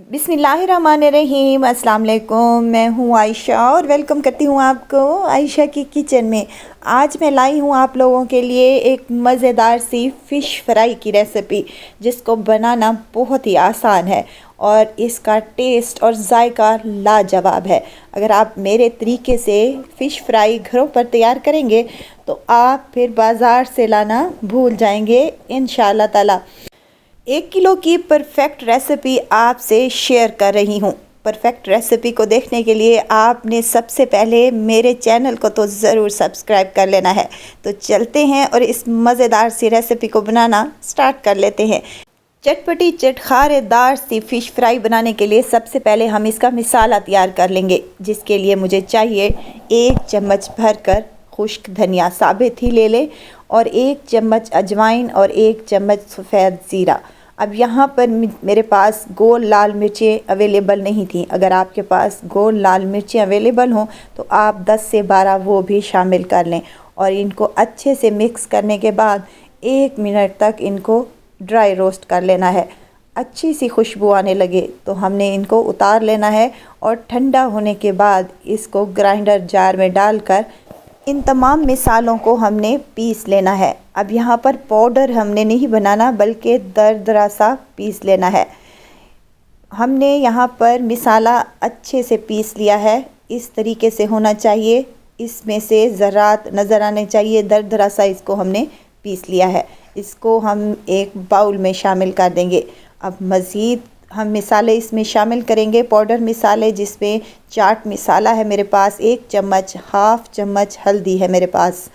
बिस्मिल्लाहिर्रहमानिर्रहीम। अस्सलाम वालेकुम। मैं हूँ आयशा और वेलकम करती हूँ आपको आयशा की किचन में। आज मैं लाई हूँ आप लोगों के लिए एक मज़ेदार सी फ़िश फ्राई की रेसिपी, जिसको बनाना बहुत ही आसान है और इसका टेस्ट और जायका लाजवाब है। अगर आप मेरे तरीके से फ़िश फ्राई घरों पर तैयार करेंगे तो आप फिर बाज़ार से लाना भूल जाएंगे इंशाअल्लाह ताला। 1 किलो की परफेक्ट रेसिपी आपसे शेयर कर रही हूँ। परफेक्ट रेसिपी को देखने के लिए आपने सबसे पहले मेरे चैनल को तो ज़रूर सब्सक्राइब कर लेना है। तो चलते हैं और इस मज़ेदार सी रेसिपी को बनाना स्टार्ट कर लेते हैं। चटपटी चटखारेदार सी फ़िश फ्राई बनाने के लिए सबसे पहले हम इसका मिसाला तैयार कर लेंगे, जिसके लिए मुझे चाहिए 1 चम्मच भरकर खुश्क धनिया साबित ही ले लें और 1 चम्मच अजवाइन और 1 चम्मच सफ़ेद ज़ीरा। अब यहाँ पर मेरे पास गोल लाल मिर्चें अवेलेबल नहीं थी। अगर आपके पास गोल लाल मिर्चें अवेलेबल हों तो आप 10 से 12 वो भी शामिल कर लें और इनको अच्छे से मिक्स करने के बाद 1 मिनट तक इनको ड्राई रोस्ट कर लेना है। अच्छी सी खुशबू आने लगे तो हमने इनको उतार लेना है और ठंडा होने के बाद इसको ग्राइंडर जार में डालकर इन तमाम मिसालों को हमने पीस लेना है। अब यहाँ पर पाउडर हमने नहीं बनाना बल्कि दरदरा सा पीस लेना है। हमने यहाँ पर मिसाला अच्छे से पीस लिया है। इस तरीके से होना चाहिए, इसमें से ज़रात नज़र आने चाहिए। दरदरा सा इसको हमने पीस लिया है। इसको हम एक बाउल में शामिल कर देंगे। अब मज़ीद हम मिसाले इसमें शामिल करेंगे, पाउडर मिसाले, जिसमें चाट मिसाला है मेरे पास 1 चम्मच, हाफ़ चम्मच हल्दी है मेरे पास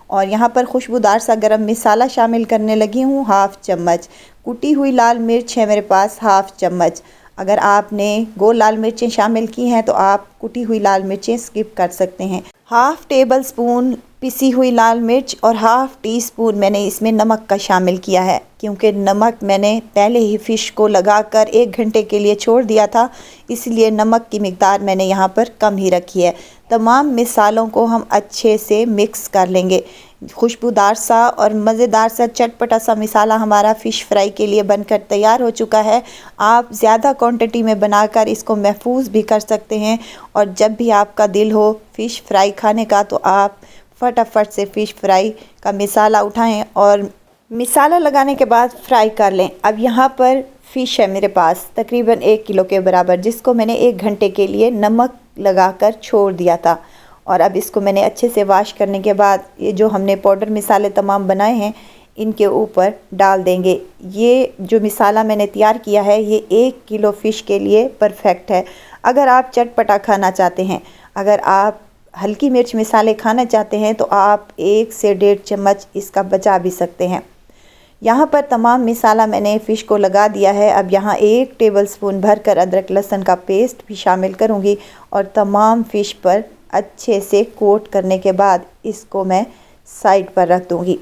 और यहाँ पर खुशबूदार सा गरम मिसाला शामिल करने लगी हूँ, हाफ़ चम्मच। कुटी हुई लाल मिर्च है मेरे पास हाफ़ चम्मच। अगर आपने गोल लाल मिर्चें शामिल की हैं तो आप कुटी हुई लाल मिर्चें स्किप कर सकते हैं। हाफ़ टेबल स्पून पिसी हुई लाल मिर्च और हाफ़ टी स्पून मैंने इसमें नमक का शामिल किया है, क्योंकि नमक मैंने पहले ही फ़िश को लगाकर 1 घंटे के लिए छोड़ दिया था, इसलिए नमक की मिकदार मैंने यहाँ पर कम ही रखी है। तमाम मिसालों को हम अच्छे से मिक्स कर लेंगे। खुशबूदार सा और मज़ेदार सा चटपटा सा मिसाला हमारा फ़िश फ्राई के लिए बनकर तैयार हो चुका है। आप ज़्यादा क्वांटिटी में बनाकर इसको महफूज भी कर सकते हैं और जब भी आपका दिल हो फ़िश फ्राई खाने का तो आप फटाफट से फ़िश फ्राई का मिसाला उठाएं और मिसाला लगाने के बाद फ्राई कर लें। अब यहाँ पर फ़िश है मेरे पास तकरीबन 1 किलो के बराबर, जिसको मैंने 1 घंटे के लिए नमक लगाकर छोड़ दिया था और अब इसको मैंने अच्छे से वॉश करने के बाद ये जो हमने पाउडर मिसाले तमाम बनाए हैं इनके ऊपर डाल देंगे। ये जो मिसाला मैंने तैयार किया है ये 1 किलो फ़िश के लिए परफेक्ट है। अगर आप चटपटा खाना चाहते हैं, अगर आप हल्की मिर्च मिसाले खाना चाहते हैं तो आप 1 से 1.5 चम्मच इसका बचा भी सकते हैं। यहाँ पर तमाम मिसाला मैंने फ़िश को लगा दिया है। अब यहाँ 1 टेबलस्पून भरकर अदरक लहसुन का पेस्ट भी शामिल करूँगी और तमाम फ़िश पर अच्छे से कोट करने के बाद इसको मैं साइड पर रख दूँगी।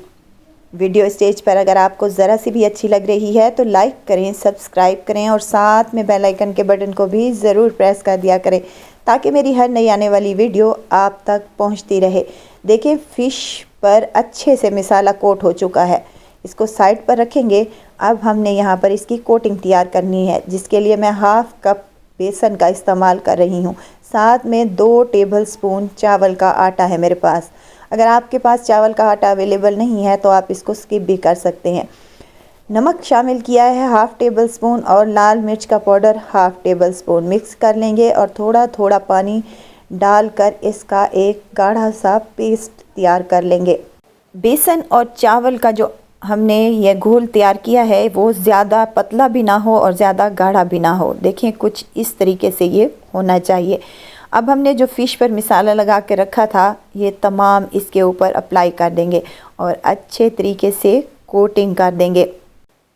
वीडियो स्टेज पर अगर आपको ज़रा सी भी अच्छी लग रही है तो लाइक करें, सब्सक्राइब करें और साथ में बेल आइकन के बटन को भी ज़रूर प्रेस कर दिया करें, ताकि मेरी हर नई आने वाली वीडियो आप तक पहुंचती रहे। देखिए फ़िश पर अच्छे से मिसाला कोट हो चुका है। इसको साइड पर रखेंगे। अब हमने यहाँ पर इसकी कोटिंग तैयार करनी है, जिसके लिए मैं हाफ़ कप बेसन का इस्तेमाल कर रही हूँ। साथ में 2 टेबलस्पून चावल का आटा है मेरे पास। अगर आपके पास चावल का आटा अवेलेबल नहीं है तो आप इसको स्किप भी कर सकते हैं। नमक शामिल किया है हाफ़ टेबल स्पून और लाल मिर्च का powder half table spoon. Mix कर लेंगे और थोड़ा थोड़ा पानी डालकर इसका एक गाढ़ा सा पेस्ट तैयार कर लेंगे। बेसन और चावल का जो हमने ये घोल तैयार किया है वो ज़्यादा पतला भी ना हो और ज़्यादा गाढ़ा भी ना हो। देखें कुछ इस तरीके से ये होना चाहिए। अब हमने जो फ़िश पर मिसाला लगा के रखा था ये तमाम इसके ऊपर अप्लाई कर देंगे और अच्छे तरीके से कोटिंग कर देंगे।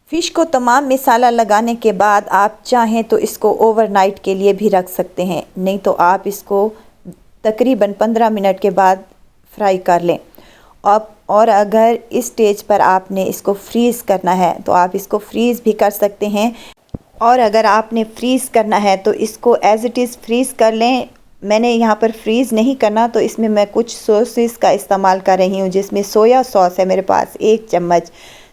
फ़िश को तमाम मिसाला लगाने के बाद आप चाहें तो इसको ओवरनाइट के लिए भी रख सकते हैं, नहीं तो आप इसको तकरीबन 15 मिनट के बाद फ्राई कर लें। अब और अगर इस स्टेज पर आपने इसको फ्रीज़ करना है तो आप इसको फ्रीज़ भी कर सकते हैं और अगर आपने फ्रीज़ करना है तो इसको एज़ इट इज़ फ्रीज़ कर लें। मैंने यहाँ पर फ्रीज़ नहीं करना तो इसमें मैं कुछ सॉसेस का इस्तेमाल कर रही हूँ, जिसमें सोया सॉस है मेरे पास 1 चम्मच,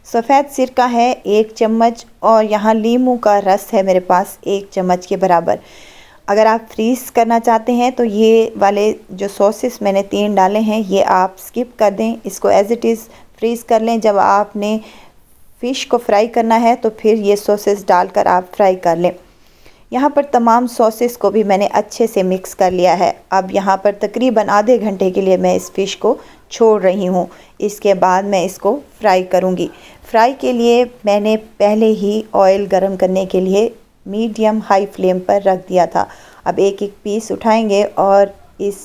सफ़ेद सिरका है 1 चम्मच और यहाँ नींबू का रस है मेरे पास 1 चम्मच के बराबर। अगर आप फ्रीज़ करना चाहते हैं तो ये वाले जो सॉसेस मैंने 3 डाले हैं ये आप स्किप कर दें, इसको एज़ इट इज़ फ्रीज़ कर लें। जब आपने फ़िश को फ्राई करना है तो फिर ये सॉसेस डालकर आप फ्राई कर लें। यहाँ पर तमाम सॉसेस को भी मैंने अच्छे से मिक्स कर लिया है। अब यहाँ पर तकरीबन आधे घंटे के लिए मैं इस फ़िश को छोड़ रही हूँ। इसके बाद मैं इसको फ्राई करूँगी। फ्राई के लिए मैंने पहले ही ऑयल गरम करने के लिए मीडियम हाई फ्लेम पर रख दिया था। अब एक एक पीस उठाएंगे और इस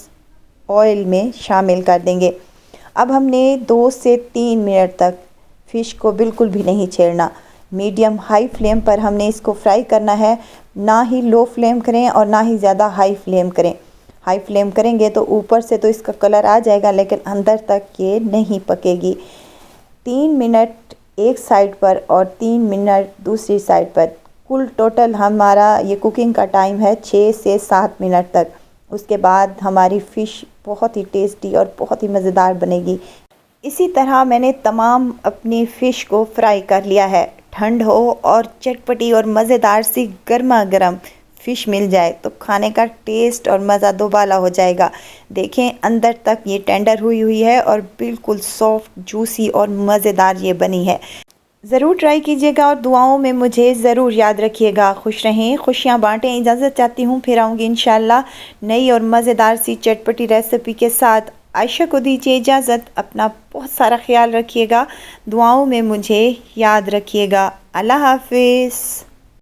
ऑयल में शामिल कर देंगे। अब हमने 2 से 3 मिनट तक फ़िश को बिल्कुल भी नहीं छेड़ना। मीडियम हाई फ्लेम पर हमने इसको फ्राई करना है, ना ही लो फ्लेम करें और ना ही ज़्यादा हाई फ्लेम करें। हाई फ्लेम करेंगे तो ऊपर से तो इसका कलर आ जाएगा लेकिन अंदर तक ये नहीं पकेगी। 3 मिनट एक साइड पर और 3 मिनट दूसरी साइड पर, कुल टोटल हमारा ये कुकिंग का टाइम है 6 से 7 मिनट तक। उसके बाद हमारी फ़िश बहुत ही टेस्टी और बहुत ही मज़ेदार बनेगी। इसी तरह मैंने तमाम अपनी फ़िश को फ्राई कर लिया है। ठंड हो और चटपटी और मज़ेदार सी गर्मा गर्म फ़िश मिल जाए तो खाने का टेस्ट और मज़ा दोबाला हो जाएगा। देखें अंदर तक ये टेंडर हुई हुई है और बिल्कुल सॉफ्ट, जूसी और मज़ेदार ये बनी है। ज़रूर ट्राई कीजिएगा और दुआओं में मुझे ज़रूर याद रखिएगा। खुश रहें, खुशियाँ बाँटें। इजाज़त चाहती हूँ, फिर आऊँगी इंशाल्लाह नई और मज़ेदार सी चटपटी रेसिपी के साथ। आयशा को दीजिए इजाज़त। अपना बहुत सारा ख्याल रखिएगा, दुआओं में मुझे याद रखिएगा। अल्लाह हाफ़िज़।